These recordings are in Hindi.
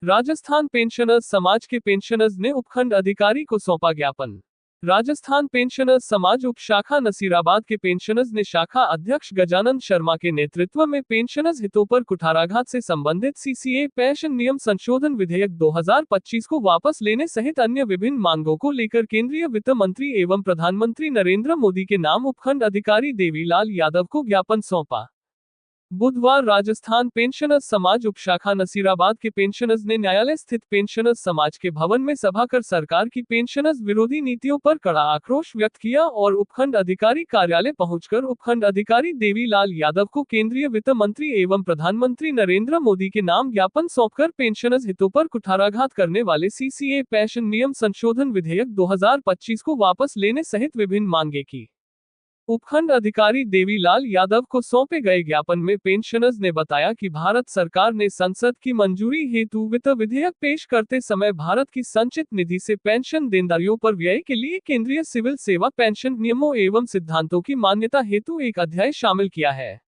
राजस्थान पेंशनर्स समाज के पेंशनर्स ने उपखंड अधिकारी को सौंपा ज्ञापन। राजस्थान पेंशनर्स समाज उप शाखा नसीराबाद के पेंशनर्स ने शाखा अध्यक्ष गजानन शर्मा के नेतृत्व में पेंशनर्स हितों पर कुठाराघात से संबंधित सीसीए पेंशन नियम संशोधन विधेयक 2025 को वापस लेने सहित अन्य विभिन्न मांगों को लेकर केंद्रीय वित्त मंत्री एवं प्रधानमंत्री नरेंद्र मोदी के नाम उपखंड अधिकारी देवीलाल यादव को ज्ञापन सौंपा। बुधवार राजस्थान पेंशनर्स समाज उपशाखा नसीराबाद के पेंशनर्स ने न्यायालय स्थित पेंशनर्स समाज के भवन में सभा कर सरकार की पेंशनर्स विरोधी नीतियों पर कड़ा आक्रोश व्यक्त किया और उपखंड अधिकारी कार्यालय पहुंचकर उपखंड अधिकारी देवीलाल यादव को केंद्रीय वित्त मंत्री एवं प्रधानमंत्री नरेंद्र मोदी के नाम ज्ञापन सौंपकर पेंशनर्स हितों पर कुठाराघात करने वाले सीसीए पेंशन नियम संशोधन विधेयक 2025 को वापस लेने सहित विभिन्न मांगे की। उपखंड अधिकारी देवीलाल यादव को सौंपे गए ज्ञापन में पेंशनर्स ने बताया कि भारत सरकार ने संसद की मंजूरी हेतु वित्त विधेयक पेश करते समय भारत की संचित निधि से पेंशन देनदारियों पर व्यय के लिए केंद्रीय सिविल सेवा पेंशन नियमों एवं सिद्धांतों की मान्यता हेतु एक अध्याय शामिल किया है।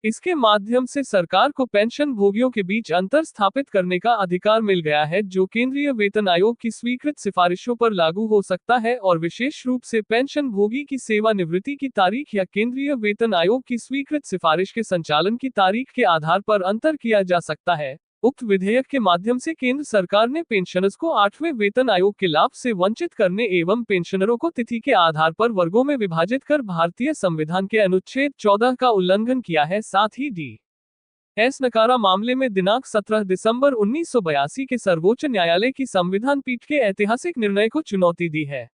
इसके माध्यम से सरकार को पेंशन भोगियों के बीच अंतर स्थापित करने का अधिकार मिल गया है, जो केंद्रीय वेतन आयोग की स्वीकृत सिफारिशों पर लागू हो सकता है और विशेष रूप से पेंशन भोगी की सेवानिवृत्ति की तारीख या केंद्रीय वेतन आयोग की स्वीकृत सिफारिश के संचालन की तारीख के आधार पर अंतर किया जा सकता है। उक्त विधेयक के माध्यम से केंद्र सरकार ने पेंशनर्स को 8वें वेतन आयोग के लाभ से वंचित करने एवं पेंशनरों को तिथि के आधार पर वर्गों में विभाजित कर भारतीय संविधान के अनुच्छेद 14 का उल्लंघन किया है। साथ ही डी.एस. नकारा मामले में दिनांक 17 दिसंबर 1982 के सर्वोच्च न्यायालय की संविधान पीठ के ऐतिहासिक निर्णय को चुनौती दी है।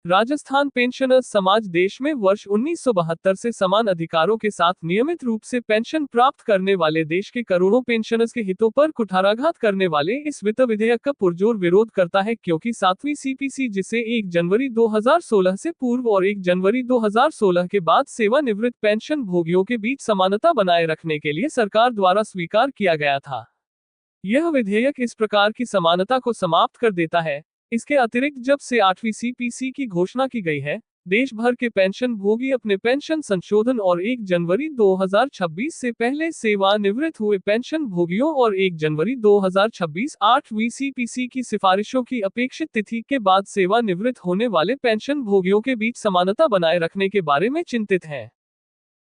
राजस्थान पेंशनर्स समाज देश में वर्ष 1972 से समान अधिकारों के साथ नियमित रूप से पेंशन प्राप्त करने वाले देश के करोड़ों पेंशनर्स के हितों पर कुठाराघात करने वाले इस वित्त विधेयक का पुरजोर विरोध करता है, क्योंकि 7वीं सीपीसी, जिसे 1 जनवरी 2016 से पूर्व और 1 जनवरी 2016 के बाद सेवानिवृत्त पेंशन भोगियों के बीच समानता बनाए रखने के लिए सरकार द्वारा स्वीकार किया गया था, यह विधेयक इस प्रकार की समानता को समाप्त कर देता है। इसके अतिरिक्त जब से 8वीं सीपीसी की घोषणा की गई है, देश भर के पेंशन भोगी अपने पेंशन संशोधन और 1 जनवरी 2026 से पहले सेवानिवृत्त हुए पेंशन भोगियों और 1 जनवरी 2026 8वीं सीपीसी की सिफारिशों की अपेक्षित तिथि के बाद सेवानिवृत्त होने वाले पेंशन भोगियों के बीच समानता बनाए रखने के बारे में चिंतित हैं।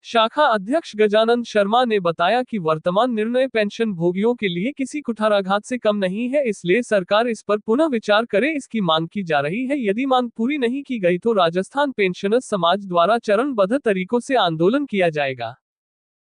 शाखा अध्यक्ष गजानन शर्मा ने बताया कि वर्तमान निर्णय पेंशन भोगियों के लिए किसी कुठाराघात से कम नहीं है, इसलिए सरकार इस पर पुनः विचार करे, इसकी मांग की जा रही है। यदि मांग पूरी नहीं की गई तो राजस्थान पेंशनर्स समाज द्वारा चरणबद्ध तरीकों से आंदोलन किया जाएगा।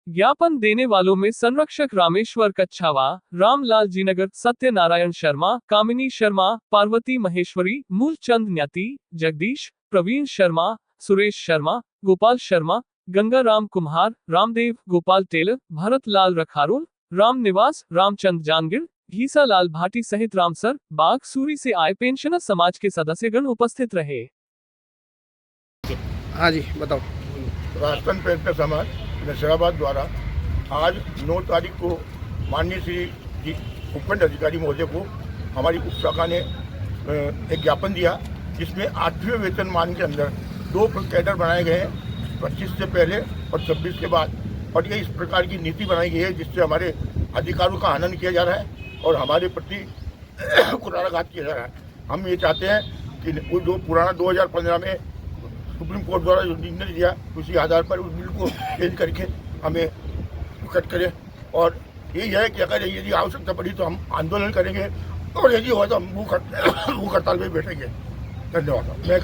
ज्ञापन देने वालों में संरक्षक रामेश्वर कच्छावा, रामलाल जीनगर, सत्यनारायण शर्मा, कामिनी शर्मा, पार्वती महेश्वरी, मूलचंद न्याती, जगदीश, प्रवीण शर्मा, सुरेश शर्मा, गोपाल शर्मा, गंगाराम कुम्हार, रामदेव, गोपाल टेलर, भरत लाल रखारोल, राम निवास, रामचंद जानगिर, घीसा लाल भाटी सहित रामसर, बाग सूरी से आए पेंशनर समाज के सदस्यगण उपस्थित रहे। हाँ जी बताओ। राजस्थान पेंशनर समाज नसीराबाद द्वारा आज 9 तारीख को माननीय श्री उपखंड अधिकारी महोदय को हमारी उप शाखा ने एक ज्ञापन दिया, जिसमें 8वें वेतनमान के अंदर 2 कैडर बनाए गए हैं, 25 से पहले और 26 के बाद, और ये इस प्रकार की नीति बनाई गई है जिससे हमारे अधिकारों का हनन किया जा रहा है और हमारे प्रति कुठाराघात किया जा रहा है। हम ये चाहते हैं कि वो जो पुराना 2015 में सुप्रीम कोर्ट द्वारा जो निर्णय दिया, उसी आधार पर उस बिल को चेंज करके हमें कट करें, और यही है कि अगर यदि आवश्यकता पड़ी तो हम आंदोलन करेंगे और यदि हो तो हम भूख हड़ताल में बैठेंगे। धन्यवाद। मैं